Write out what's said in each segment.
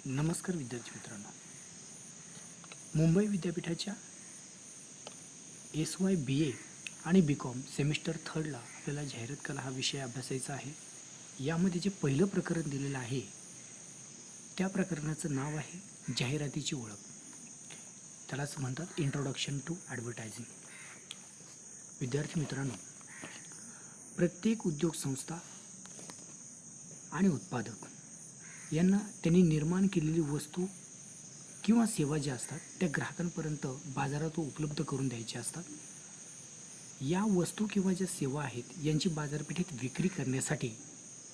नमस्कार विद्यार्थी मित्रांनो. मुंबई विद्यापीठाच्या SY BA आणि BCom सेमिस्टर थर्डला आपल्याला जाहिरात कला हा विषय अभ्यासायचा आहे. यामध्ये जे पहिलं प्रकरण दिलेलं आहे त्या प्रकरणाचं नाव आहे जाहिरातीची ओळख. त्यालाच म्हणतात इंट्रोडक्शन टू ॲडव्हर्टायझिंग. विद्यार्थी मित्रांनो, प्रत्येक उद्योग संस्था आणि उत्पादक यांना त्यांनी निर्माण केलेली वस्तू किंवा सेवा ज्या असतात त्या ग्राहकांपर्यंत बाजारात उपलब्ध करून द्यायच्या असतात. या वस्तू किंवा ज्या सेवा आहेत यांची बाजारपेठेत विक्री करण्यासाठी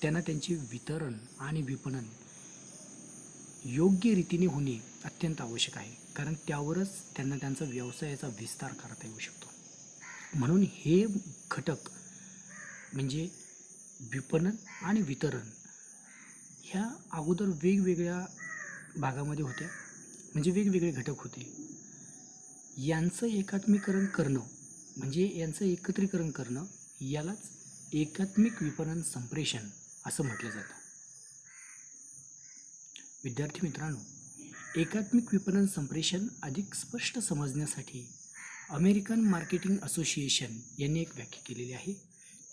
त्यांना त्यांचे वितरण आणि विपणन योग्य रीतीने होणे अत्यंत आवश्यक आहे, कारण त्यावरच त्यांना त्यांचा व्यवसायाचा विस्तार करता येऊ शकतो. म्हणून हे घटक म्हणजे विपणन आणि वितरण ह्या अगोदर वेगवेगळ्या भागामध्ये होत्या, म्हणजे वेगवेगळे घटक होते. यांचं एकात्मीकरण करणं म्हणजे यांचं एकत्रीकरण करणं यालाच एकात्मिक विपणन संप्रेषण असं म्हटलं जातं. विद्यार्थी मित्रांनो, एकात्मिक विपणन संप्रेषण अधिक स्पष्ट समजण्यासाठी अमेरिकन मार्केटिंग असोसिएशन यांनी एक व्याख्या केलेली आहे.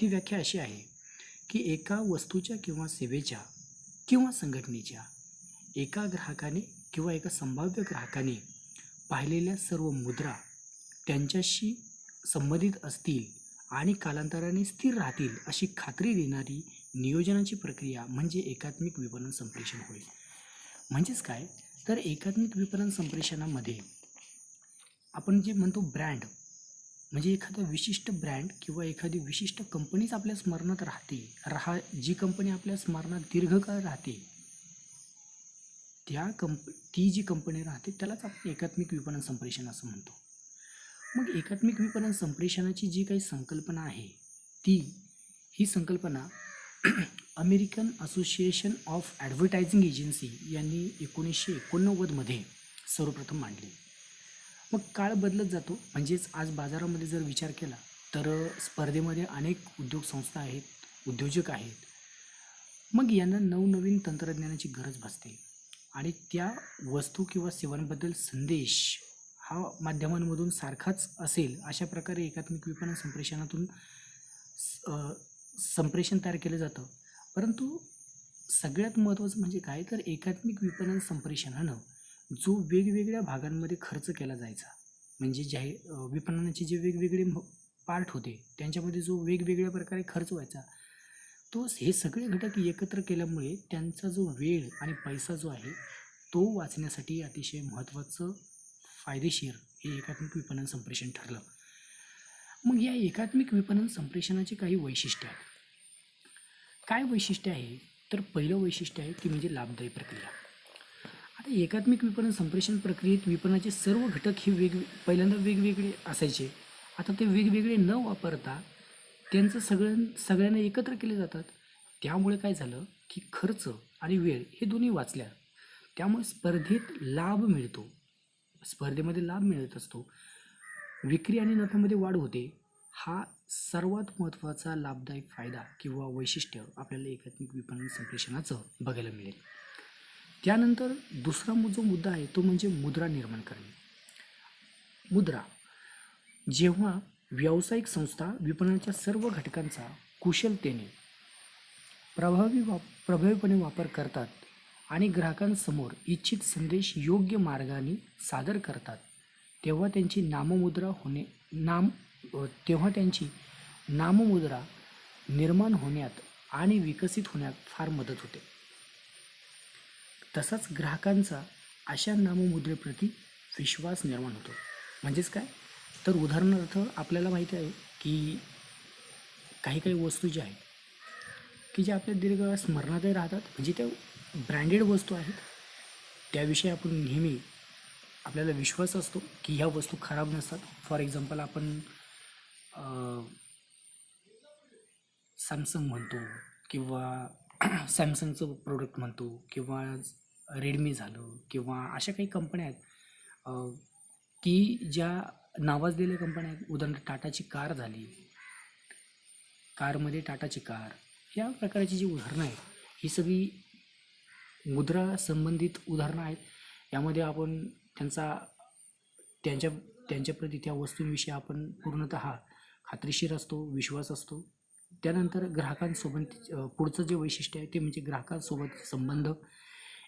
ती व्याख्या अशी आहे की एका वस्तूच्या किंवा सेवेच्या किंवा संघटनेच्या एका ग्राहकाने किंवा एका संभाव्य ग्राहकाने पाहिलेल्या सर्व मुद्रा त्यांच्याशी संबंधित असतील आणि कालांतराने स्थिर राहतील अशी खात्री देणारी नियोजनाची प्रक्रिया म्हणजे एकात्मिक विपणन संप्रेषण होय. म्हणजेच काय तर एकात्मिक विपणन संप्रेषणामध्ये आपण जे म्हणतो ब्रँड, म्हणजे एखादा विशिष्ट ब्रँड किंवा एखादी विशिष्ट कंपनीच आपल्या स्मरणात राहते, जी कंपनी आपल्या स्मरणात दीर्घकाळ राहते ती जी कंपनी राहते त्यालाच आपण एकात्मिक विपणन संप्रेषण असं म्हणतो. मग एकात्मिक विपणन संप्रेषणाची जी काही संकल्पना आहे ही संकल्पना American association of advertising agency यांनी 1989मध्ये सर्वप्रथम मांडली. मग काळ बदलत जातो, म्हणजेच आज बाजारामध्ये जर विचार केला तर स्पर्धेमध्ये अनेक उद्योग संस्था आहेत, उद्योजक आहेत. मग यांना नवनवीन तंत्रज्ञानाची गरज भासते आणि त्या वस्तू किंवा सेवांबद्दल संदेश हा माध्यमांमधून सारखाच असेल अशा प्रकारे एकात्मिक विपणन संप्रेषणातून संप्रेषण तयार केलं जातं. परंतु सगळ्यात महत्त्वाचं म्हणजे काय तर एकात्मिक विपणन संप्रेषणानं जो वेगवेगळ्या भागांमध्ये खर्च केला जायचा, म्हणजे विपणनाचे जे वेगवेगळे पार्ट होते त्यांच्यामध्ये जो वेगवेगळ्या प्रकारे खर्च व्हायचा, हे सगळे घटक एकत्र केल्यामुळे त्यांचा जो वेळ आणि पैसा जो आहे तो वाचण्यासाठी अतिशय महत्त्वाचं फायदेशीर हे एकात्मिक विपणन संप्रेषण ठरलं. मग या एकात्मिक विपणन संप्रेषणाची काही वैशिष्ट्ये आहेत. काय वैशिष्ट्य आहे तर पहिलं वैशिष्ट्य आहे ती म्हणजे लाभदायी प्रक्रिया. आता एकात्मिक विपणन संप्रेषण प्रक्रियेत विपणनाचे सर्व घटक हे पहिल्यांदा वेगवेगळे असायचे. आता ते वेगवेगळे न वापरता त्यांचं सगळ्यांना एकत्र केले जातात. त्यामुळे काय झालं की खर्च आणि वेळ हे दोन्ही वाचल्या. त्यामुळे स्पर्धेमध्ये लाभ मिळत असतो. विक्री आणि नफ्यामध्ये वाढ होते. हा सर्वात महत्त्वाचा लाभदायक फायदा किंवा वैशिष्ट्य आपल्याला एकात्मिक विपणन संप्रेषणाचं बघायला मिळेल. त्यानंतर दुसरा जो मुद्दा आहे तो म्हणजे मुद्रा निर्माण करणे. मुद्रा, जेव्हा व्यावसायिक संस्था विपणनाच्या सर्व घटकांचा कुशलतेने प्रभावीपणे वापर करतात आणि ग्राहकांसमोर इच्छित संदेश योग्य मार्गाने सादर करतात, तेव्हा त्यांची नाममुद्रा निर्माण होण्यात आणि विकसित होण्यात फार मदत होते. तसाच ग्राहकांचा अशा नाममुद्रेप्रती विश्वास निर्माण होतो. म्हणजेच काय तर उदाहरणार्थ आपल्याला माहिती आहे की काही वस्तू ज्या आहेत की ज्या आपल्या दीर्घकाळ स्मरणातही राहतात, म्हणजे त्या ब्रँडेड वस्तू आहेत, त्याविषयी आपण नेहमी आपल्याला विश्वास असतो की ह्या वस्तू खराब नसतात. फॉर एक्झाम्पल आपण सॅमसंग म्हणतो किंवा सॅमसंगचं प्रोडक्ट म्हणतो किंवा रेडमी झालं किंवा अशा काही कंपन्या आहेत की ज्या नावाजलेल्या कंपन्या आहेत. उदाहरणार्थ टाटाची कार झाली, कारमध्ये टाटाची कार, या प्रकारची जी उदाहरणं आहेत ही सगळी मुद्रा संबंधित उदाहरणं आहेत. यामध्ये आपण त्यांच्या त्यांच्याप्रती त्या वस्तूंविषयी आपण पूर्णतः खात्रीशीर असतो, विश्वास असतो. त्यानंतर ग्राहकांसोबत पुढचं जे वैशिष्ट्य आहे ते म्हणजे ग्राहकांसोबत संबंध.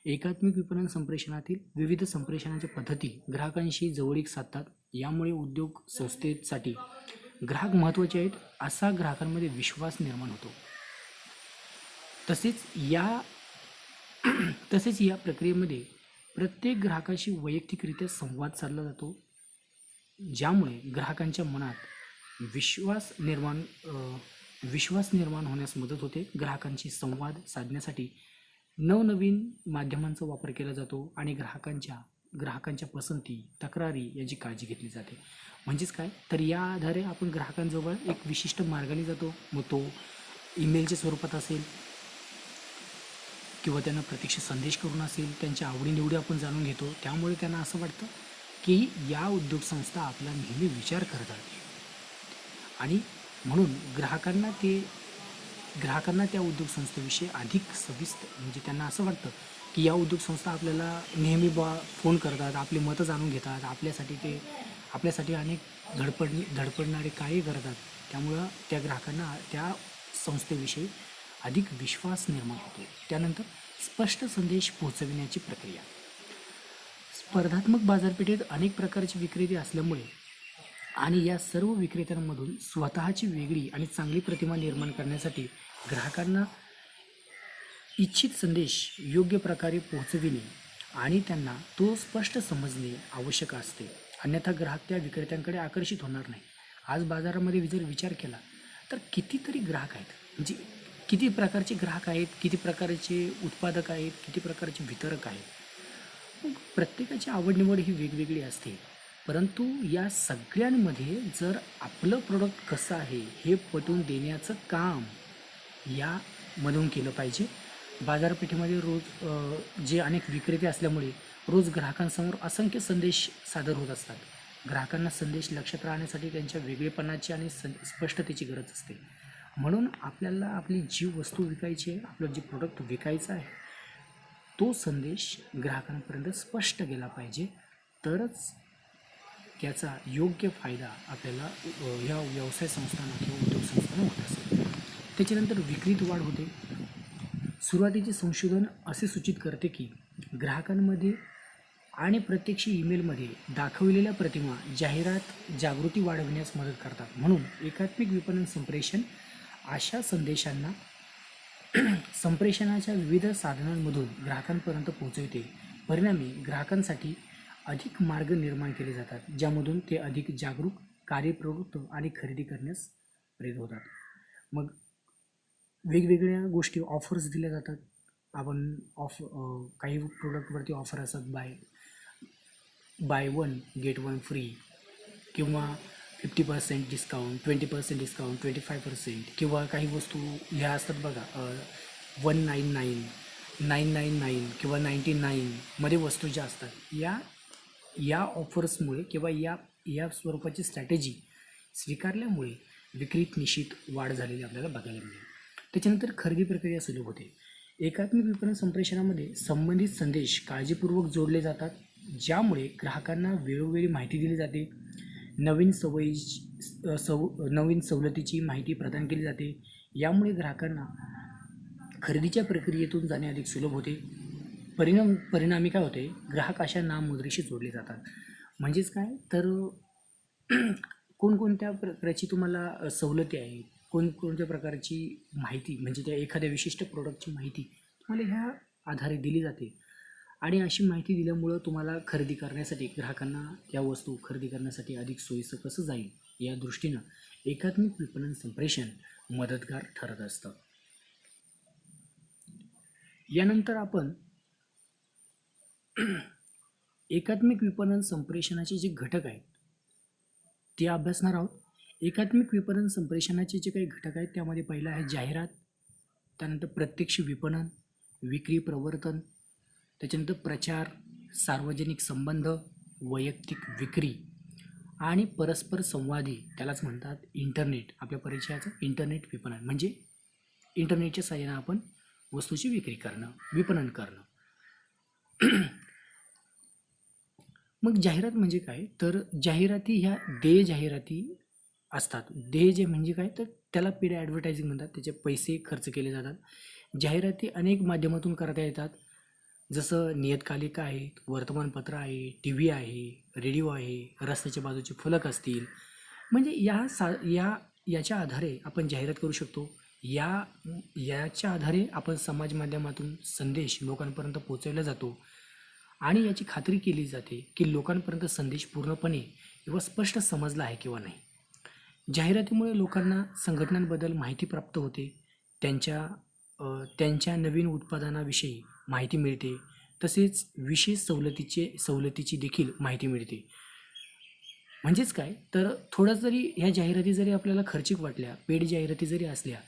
एकात्मिक विपणन संप्रेषणातील विविध संप्रेषणाच्या पद्धती ग्राहकांशी जवळीक साधतात. यामुळे उद्योग संस्थेसाठी ग्राहक महत्त्वाचे आहेत असा ग्राहकांमध्ये विश्वास निर्माण होतो. तसेच या तसेच या प्रक्रियेमध्ये प्रत्येक ग्राहकाशी वैयक्तिकरित्या संवाद साधला जातो, ज्यामुळे ग्राहकांच्या मनात विश्वास निर्माण होण्यास मदत होते. ग्राहकांशी संवाद साधण्यासाठी नवनवीन माध्यमांचा वापर केला जातो आणि ग्राहकांच्या पसंती, तक्रारी याची काळजी घेतली जाते. म्हणजेच काय, तर या आधारे आपण ग्राहकांजवळ एक विशिष्ट मार्गाने जातो. मग तो ईमेलच्या स्वरूपात असेल किंवा त्यांना प्रत्यक्ष संदेश करून असेल. त्यांच्या आवडीनिवडी आपण जाणून घेतो. त्यामुळे त्यांना असं वाटतं की या उद्योग संस्था आपला नेहमी विचार करतात आणि म्हणून ग्राहकांना त्या उद्योग संस्थेविषयी अधिक सविस्तर म्हणजे त्यांना असं वाटतं की या उद्योग संस्था आपल्याला नेहमी फोन करतात, आपली मतं जाणून घेतात, आपल्यासाठी अनेक धडपडणारे कार्य करतात. त्यामुळं त्या ग्राहकांना त्या संस्थेविषयी अधिक विश्वास निर्माण होतो. त्यानंतर स्पष्ट संदेश पोहोचविण्याची प्रक्रिया. स्पर्धात्मक बाजारपेठेत अनेक प्रकारचे विक्रेते असल्यामुळे आणि या सर्व विक्रेत्यांमधून स्वतःची वेगळी आणि चांगली प्रतिमा निर्माण करण्यासाठी ग्राहकांना इच्छित संदेश योग्य प्रकारे पोहोचविणे आणि त्यांना तो स्पष्ट समजणे आवश्यक असते. अन्यथा ग्राहक त्या विक्रेत्यांकडे आकर्षित होणार नाही. आज बाजारामध्ये जर विचार केला तर कितीतरी ग्राहक आहेत, म्हणजे किती प्रकारचे ग्राहक आहेत, किती प्रकारचे उत्पादक आहेत, किती प्रकारचे वितरक आहेत. प्रत्येकाची आवडनिवड ही वेगवेगळी असते. परंतु या सगळ्यांमध्ये जर आपलं प्रोडक्ट कसं आहे हे पटवून देण्याचं काम यामधून केलं पाहिजे. बाजारपेठेमध्ये रोज जे अनेक विक्रेते असल्यामुळे रोज ग्राहकांसमोर असंख्य संदेश सादर होत असतात. ग्राहकांना संदेश लक्षात राहण्यासाठी त्यांच्या वेगळेपणाची आणि स्पष्टतेची गरज असते. म्हणून आपल्याला आपली जी वस्तू विकायची आहे, आपलं जे प्रोडक्ट विकायचं आहे, तो संदेश ग्राहकांपर्यंत स्पष्ट गेला पाहिजे. तरच त्याचा योग्य फायदा आपल्याला या व्यवसाय संस्थांना किंवा उद्योग संस्थांना होत असेल. त्याच्यानंतर विक्रीत वाढ होते. सुरुवातीचे संशोधन असे सूचित करते की ग्राहकांमध्ये आणि प्रत्यक्ष ईमेलमध्ये दाखविलेल्या प्रतिमा जाहिरात जागृती वाढविण्यास मदत करतात. म्हणून एकात्मिक विपणन संप्रेषण अशा संप्रेषणाच्या विविध साधनांमधून ग्राहकांपर्यंत पोहोचवते. परिणामी ग्राहकांसाठी अधिक मार्ग निर्माण केले जातात, ज्यामधून ते अधिक जागरूक, कार्यप्रवृत्त आणि खरेदी करण्यास प्रेरित होतात. मग वेगवेगळ्या गोष्टी ऑफर्स दिल्या जातात. आपण काही प्रोडक्टवरती ऑफर असतात, बाय 1 गेट 1 फ्री किंवा 50% डिस्काउंट, 20% डिस्काउंट, 25% किंवा काही वस्तू ह्या असतात बघा 199, 999 किंवा 99 मध्ये वस्तू ज्या असतात, या ऑफर्समुळे किंवा या स्वरूपाची स्ट्रॅटेजी स्वीकारल्यामुळे विक्रीत निश्चित वाढ झालेली आपल्याला बघायला मिळेल. त्याच्यानंतर खरेदी प्रक्रिया सुलभ होते. एकात्मिक विपणन संप्रेषणामध्ये संबंधित संदेश काळजीपूर्वक जोडले जातात, ज्यामुळे ग्राहकांना वेळोवेळी माहिती दिली जाते. नवीन सवलतीची माहिती प्रदान केली जाते. यामुळे ग्राहकांना खरेदीच्या प्रक्रियेतून जाणे अधिक सुलभ होते. परिणामी काय होते, ग्राहक अशा नाममुद्रेशी जोडले जातात. म्हणजेच काय, तर कोणकोणत्या प्रकारची तुम्हाला सवलती आहे, कोणकोणत्या प्रकारची माहिती म्हणजे त्या एखाद्या विशिष्ट प्रोडक्टची माहिती तुम्हाला ह्या आधारे दिली जाते. आणि अशी माहिती दिल्यामुळं तुम्हाला खरेदी करण्यासाठी, ग्राहकांना त्या वस्तू खरेदी करण्यासाठी अधिक सोयीचं कसं जाईल या दृष्टीनं एकात्मिक विपणन संप्रेषण मदतगार ठरत असतं. यानंतर आपण एकात्मिक विपणन संप्रेषणाचे जे घटक आहेत ते अभ्यासणार आहोत. एकात्मिक विपणन संप्रेषणाचे जे काही घटक आहेत त्यामध्ये पहिला आहे जाहिरात, त्यानंतर प्रत्यक्ष विपणन, विक्री प्रवर्तन, त्याच्यानंतर प्रचार, सार्वजनिक संबंध, वैयक्तिक विक्री आणि परस्पर संवादी, त्यालाच म्हणतात इंटरनेट. आपल्या परिचयाचं इंटरनेट विपणन म्हणजे इंटरनेटच्या साहाय्याने आपण वस्तूची विक्री करणं, विपणन करणं. मग जाहिरात म्हणजे काय, तर जाहिराती ह्या देय जाहिराती असतात. देय जे म्हणजे काय, तर त्याला पेड ॲडव्हर्टायझिंग म्हणतात. त्याचे पैसे खर्च केले जातात. जाहिराती अनेक माध्यमातून करता येतात. जसं नियतकालिका आहेत, वर्तमानपत्र आहे, टी व्ही आहे, रेडिओ आहे, रस्त्याच्या बाजूचे फलक असतील. म्हणजे याच्या आधारे आपण जाहिरात करू शकतो. याच्या आधारे आपण समाज माध्यमातून संदेश लोकांपर्यंत पोहोचवला जातो आणि याची खात्री केली जाते की लोकांपर्यंत संदेश पूर्णपणे किंवा स्पष्ट समजला आहे किंवा नाही. जाहिरातीमुळे लोकांना संघटनांबद्दल माहिती प्राप्त होते. त्यांच्या नवीन उत्पादनाविषयी माहिती मिळते. तसेच विशेष सवलतीची देखील माहिती मिळते. म्हणजेच काय, तर थोडं जरी ह्या जाहिराती जरी आपल्याला खर्चिक वाटल्या, पेड जाहिराती जरी असल्या,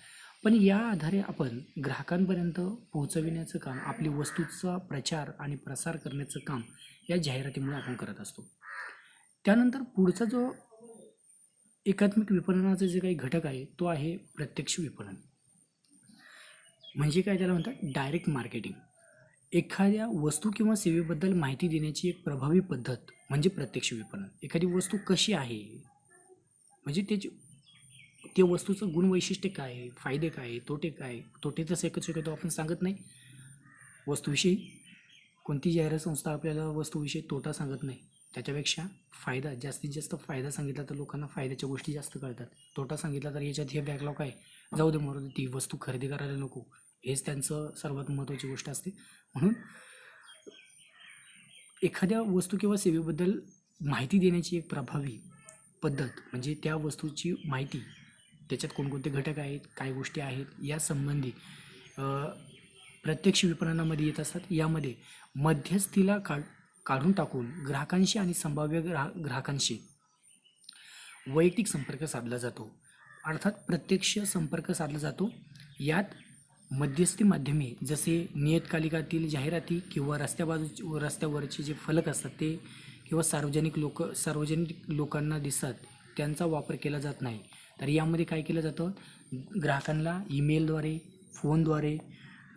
पण या आधारे आपण ग्राहकांपर्यंत पोहोचविण्याचं काम, आपली वस्तूचा प्रचार आणि प्रसार करण्याचं काम या जाहिरातीमुळे आपण करत असतो. त्यानंतर पुढचा जो एकात्मिक विपणनाचे जे काही घटक आहे तो आहे प्रत्यक्ष विपणन. म्हणजे काय, त्याला म्हणतात डायरेक्ट मार्केटिंग. एखाद्या वस्तू किंवा सेवेबद्दल माहिती देण्याची एक प्रभावी पद्धत म्हणजे प्रत्यक्ष विपणन. एखादी वस्तू कशी आहे, म्हणजे त्या वस्तूचं गुणवैशिष्ट्य काय आहे, फायदे काय आहे, तोटे काय. तोटे तर शक्यतो आपण सांगत नाही वस्तूविषयी. कोणती जाहिरात संस्था आपल्याला वस्तूविषयी तोटा सांगत नाही. त्याच्यापेक्षा फायदा, जास्तीत जास्त फायदा सांगितला तर लोकांना फायद्याच्या गोष्टी जास्त कळतात. तोटा सांगितला तर याच्यात हे बॅकलॉग आहे, जाऊ दे मरू दे, ती वस्तू खरेदी करायला नको, हेच त्यांचं सर्वात महत्त्वाची गोष्ट असते. म्हणून एखाद्या वस्तू किंवा सेवेबद्दल माहिती देण्याची एक प्रभावी पद्धत म्हणजे त्या वस्तूची माहिती, त्याच्यात कोणकोणते घटक आहेत, काय गोष्टी आहेत, या संबंधी प्रत्यक्ष विपणनामध्ये येत असतात. यामध्ये मध्यस्थीला काढून टाकून ग्राहकांशी आणि संभाव्य ग्राहकांशी वैयक्तिक संपर्क साधला जातो. अर्थात प्रत्यक्ष संपर्क साधला जातो. यात मध्यस्थी माध्यमे जसे नियतकालिकातील जाहिराती किंवा रस्त्यावरचे जे फलक असतात ते, किंवा सार्वजनिक लोकांना दिसतात त्यांचा वापर केला जात नाही. तर यामध्ये काय केलं जातं, ग्राहकांना ईमेलद्वारे,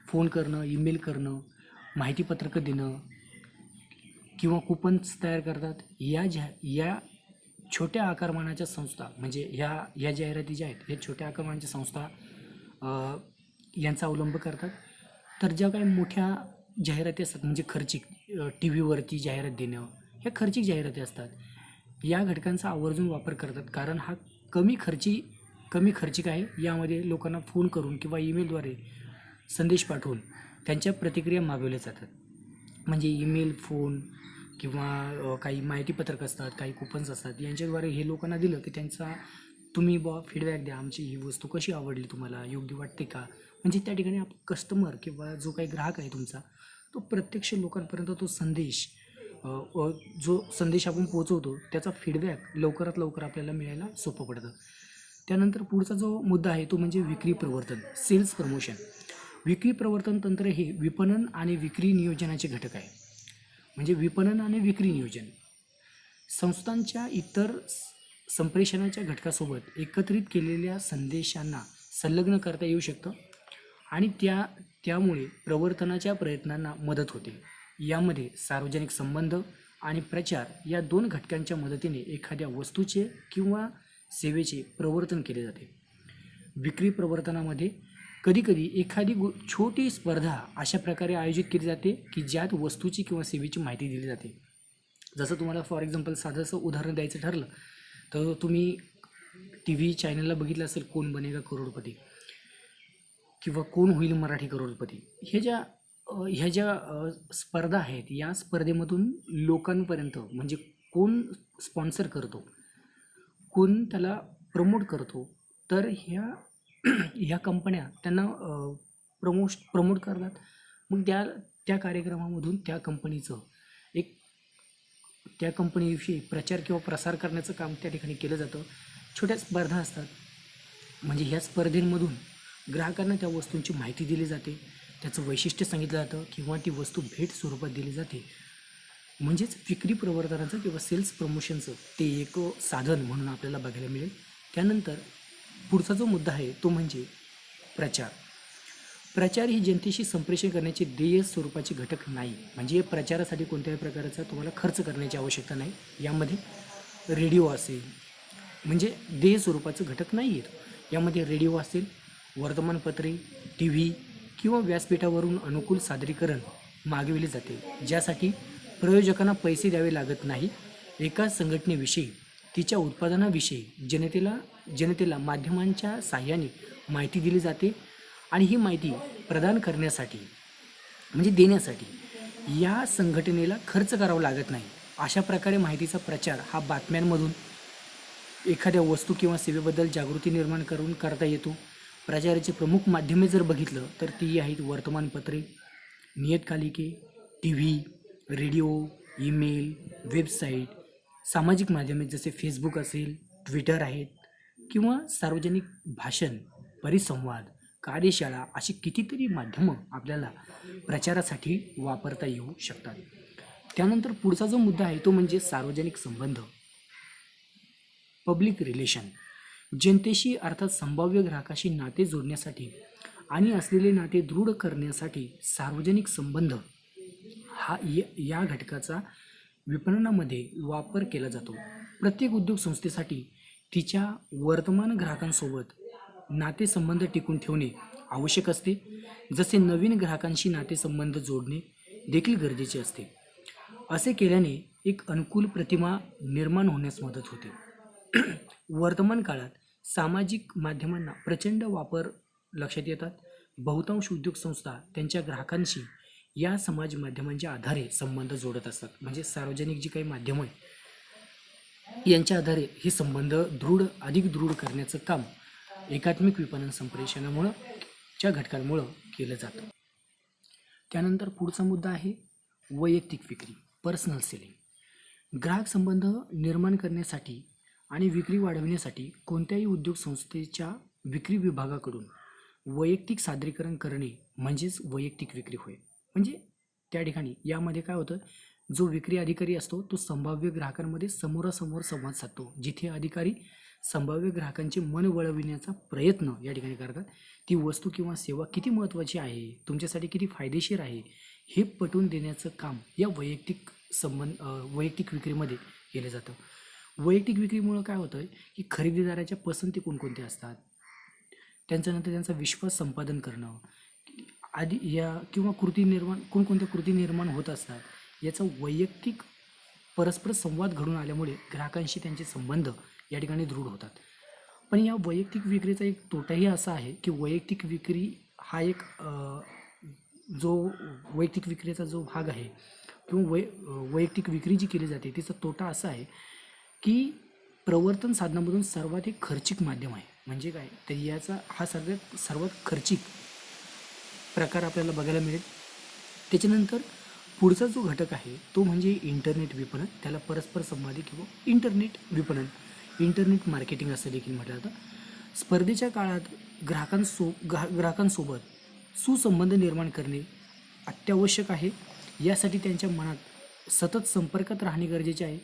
फोन करणं, ईमेल करणं, माहितीपत्रकं देणं किंवा कुपन्स तयार करतात. या छोट्या आकारमानाच्या संस्था, म्हणजे ह्या जाहिराती ज्या आहेत या छोट्या आकारमानाच्या संस्था यांचा अवलंब करतात. तर ज्या काही मोठ्या जाहिराती असतात म्हणजे खर्चिक, टी व्हीवरती जाहिरात देणं, ह्या खर्चिक जाहिराती असतात. या घटकांचा आवर्जून वापर करतात, कारण हा कमी खर्चिक आहे. यामध्ये लोकांना फोन करून किंवा ईमेलद्वारे संदेश पाठवून त्यांच्या प्रतिक्रिया मागवल्या जातात. म्हणजे ईमेल, फोन किंवा काही माहितीपत्रक असतात, काही कुपन्स असतात, यांच्याद्वारे हे लोकांना दिलं की तुम्ही फीडबॅक द्या, आमची ही वस्तू कशी आवडली, तुम्हाला योग्य वाटते का. म्हणजे त्या ठिकाणी कस्टमर किंवा जो काही ग्राहक आहे तुमचा, तो प्रत्यक्ष लोकांपर्यंत जो संदेश आपण पोहोचवतो त्याचा फीडबॅक लवकरात लवकर आपल्याला मिळायला सोपं पडतं. त्यानंतर पुढचा जो मुद्दा आहे तो म्हणजे विक्री प्रवर्तन, सेल्स प्रमोशन. विक्री प्रवर्तन तंत्र हे विपणन आणि विक्री नियोजनाचे घटक आहे. म्हणजे विपणन आणि विक्री नियोजन संस्थांच्या इतर संप्रेषणाच्या घटकासोबत एकत्रित केलेल्या संदेशांना संलग्न करता येऊ शकतं आणि त्यामुळे प्रवर्तनाच्या प्रयत्नांना मदत होते. यामध्ये सार्वजनिक संबंध आणि प्रचार या दोन घटकांच्या मदतीने एखाद्या वस्तूचे किंवा सेवेचे प्रवर्तन केले जाते. विक्री प्रवर्तनामध्ये कधीकधी एखादी छोटी स्पर्धा अशा प्रकारे आयोजित केली जाते की ज्यात वस्तूची किंवा सेवेची माहिती दिली जाते. जसं तुम्हाला फॉर एक्झाम्पल साधंसं उदाहरण द्यायचं ठरलं तर तुम्ही टी व्ही चॅनलला बघितलं असेल, कोण बनेगा करोडपती किंवा कोण होईल मराठी करोडपती. ह्या ज्या स्पर्धा आहेत, या स्पर्धेमधून लोकांपर्यंत म्हणजे कोण स्पॉन्सर करतो, कोण त्याला प्रमोट करतो, तर ह्या कंपन्या त्यांना प्रमोट करतात. मग त्या कार्यक्रमामधून त्या कंपनीविषयी प्रचार किंवा प्रसार करण्याचं काम त्या ठिकाणी केलं जातं. छोट्या स्पर्धा असतात, म्हणजे ह्या स्पर्धेंमधून ग्राहकांना त्या वस्तूंची माहिती दिली जाते, त्याचं वैशिष्ट्य सांगितलं जातं किंवा ती वस्तू भेट स्वरूपात दिली जाते. म्हणजेच विक्री प्रवर्तनाचं किंवा सेल्स प्रमोशनचं ते एक साधन म्हणून आपल्याला बघायला मिळेल. त्यानंतर पुढचा जो मुद्दा आहे तो म्हणजे प्रचार. प्रचार ही जनतेशी संप्रेषण करण्याचे ध्येय स्वरूपाचे घटक नाही. म्हणजे प्रचारासाठी कोणत्याही प्रकारचा तुम्हाला खर्च करण्याची आवश्यकता नाही. यामध्ये रेडिओ असेल, म्हणजे ध्येय स्वरूपाचं घटक नाही आहेत. यामध्ये रेडिओ असेल, वर्तमानपत्रे, टी व्ही किंवा व्यासपीठावरून अनुकूल सादरीकरण मागविले जाते, ज्यासाठी प्रयोजकांना पैसे द्यावे लागत नाही. एका संघटनेविषयी, तिच्या उत्पादनाविषयी जनतेला माध्यमांच्या साहाय्याने माहिती दिली जाते आणि ही माहिती प्रदान करण्यासाठी, म्हणजे देण्यासाठी या संघटनेला खर्च करावा लागत नाही. अशा प्रकारे माहितीचा प्रचार हा बातम्यांमधून एखाद्या वस्तू किंवा सेवेबद्दल जागृती निर्माण करून करता येतो. प्रचाराची प्रमुख माध्यमे जर बघितलं तर ती आहेत वर्तमानपत्रे, नियतकालिके, T V, radio, email, website, सामाजिक माध्यमे जसे फेसबुक असेल, ट्विटर आहेत, किंवा सार्वजनिक भाषण, परिसंवाद, कार्यशाळा अशी कितीतरी माध्यमं आपल्याला प्रचारासाठी वापरता येऊ शकतात. त्यानंतर पुढचा जो मुद्दा आहे तो म्हणजे सार्वजनिक संबंध, पब्लिक रिलेशन. जनतेशी अर्थात संभाव्य ग्राहकाशी नाते जोडण्यासाठी आणि असलेले नाते दृढ करण्यासाठी सार्वजनिक संबंध हा या घटकाचा विपणनामध्ये वापर केला जातो. प्रत्येक उद्योग संस्थेसाठी तिच्या वर्तमान ग्राहकांसोबत नातेसंबंध टिकून ठेवणे आवश्यक असते. जसे नवीन ग्राहकांशी नातेसंबंध जोडणे देखील गरजेचे असते. असे केल्याने एक अनुकूल प्रतिमा निर्माण होण्यास मदत होते. वर्तमान काळात सामाजिक माध्यमांना प्रचंड वापर लक्षात येतात. बहुतांश उद्योग संस्था त्यांच्या ग्राहकांशी या समाज माध्यमांच्या आधारे संबंध जोडत असतात. म्हणजे सार्वजनिक जी काही माध्यमं आहे यांच्या आधारे हे संबंध अधिक दृढ करण्याचं काम एकात्मिक विपणन संप्रेषणामुळं च्या घटकांमुळं केलं जातं. त्यानंतर पुढचा मुद्दा आहे वैयक्तिक विक्री, पर्सनल सेलिंग. ग्राहक संबंध निर्माण करण्यासाठी आणि विक्री वाढविण्यासाठी कोणत्याही उद्योग संस्थेच्या विक्री विभागाकडून वैयक्तिक सादरीकरण करणे म्हणजेच वैयक्तिक विक्री होय. म्हणजे त्या ठिकाणी यामध्ये काय होतं, जो विक्री अधिकारी असतो तो संभाव्य ग्राहकांमध्ये समोरासमोर संवाद साधतो. जिथे अधिकारी संभाव्य ग्राहकांचे मन वळविण्याचा प्रयत्न या ठिकाणी करतात. ती वस्तू किंवा सेवा किती महत्त्वाची आहे, तुमच्यासाठी किती फायदेशीर आहे हे पटवून देण्याचं काम या वैयक्तिक विक्रीमध्ये केलं जातं. वैयक्तिक विक्रीमुळं काय होतं की खरेदीदाराच्या पसंती कोणकोणत्या असतात, त्यांच्यानंतर त्यांचा विश्वास संपादन करणं किंवा कोणकोणत्या कृती निर्माण होत असतात याचा वैयक्तिक परस्पर संवाद घडून आल्यामुळे ग्राहकांशी त्यांचे संबंध या ठिकाणी दृढ होतात. पण या वैयक्तिक विक्रीचा एक तोटाही असा आहे की वैयक्तिक विक्री हा एक जो वैयक्तिक विक्रीचा जो भाग आहे किंवा वैयक्तिक विक्री जी केली जाते तिचा तोटा असा आहे की प्रवर्तन साधनामधून सर्वाधिक खर्चिक माध्यम आहे. म्हणजे काय तर याचा हा सर्वात खर्चिक प्रकार आपल्याला बघायला मिळेल. त्याच्यानंतर पुढचा जो घटक आहे तो म्हणजे इंटरनेट विपणन, त्याला परस्पर संवादी किंवा इंटरनेट विपणन, इंटरनेट मार्केटिंग असं देखील म्हटलं जातं. स्पर्धेच्या काळात ग्राहकांसोबत सुसंबंध निर्माण करणे अत्यावश्यक आहे. यासाठी त्यांच्या मनात सतत संपर्कात राहणे गरजेचे आहे.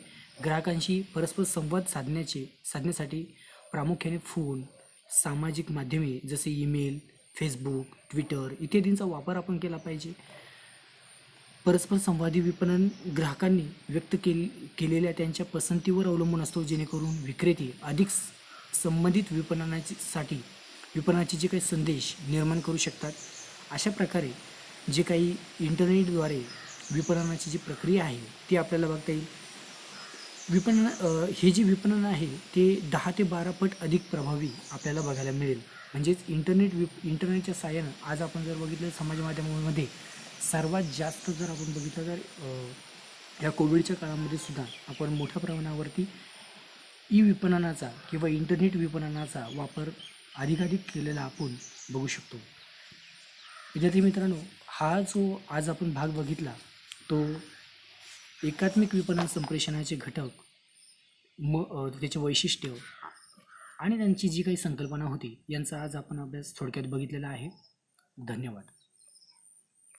ग्राहकांशी परस्पर संवाद साधण्यासाठी प्रामुख्याने फोन, सामाजिक माध्यमे जसे ईमेल, फेसबुक, ट्विटर इत्यादींचा वापर आपण केला पाहिजे. परस्पर संवादी विपणन ग्राहकांनी व्यक्त केलेल्या त्यांच्या पसंतीवर अवलंबून असतो, जेणेकरून विक्रेते अधिक संबंधित विपणनाचे जे काही संदेश निर्माण करू शकतात. अशा प्रकारे जे काही इंटरनेटद्वारे विपणनाची जी प्रक्रिया आहे ती आपल्याला बघता येईल. हे जे विपणन आहे ते 10 ते 12 पट अधिक प्रभावी आपल्याला बघायला मिळेल. म्हणजेच इंटरनेटच्या साहाय्यानं आज आपण जर बघितलं समाज माध्यमांमध्ये सर्वात जास्त जर आपण बघितलं तर या कोविडच्या काळामध्ये सुद्धा आपण मोठ्या प्रमाणावरती विपणनाचा किंवा इंटरनेट विपणनाचा वापर अधिकाधिक केलेला आपण बघू शकतो. विद्यार्थी मित्रांनो, हा जो आज आपण भाग बघितला तो एकात्मिक विपणन संप्रेषणाचे घटक, त्याचे वैशिष्ट्य आणि त्यांची जी काही संकल्पना होती यांचा आज आपण अभ्यास थोडक्यात बघितलेला आहे. धन्यवाद.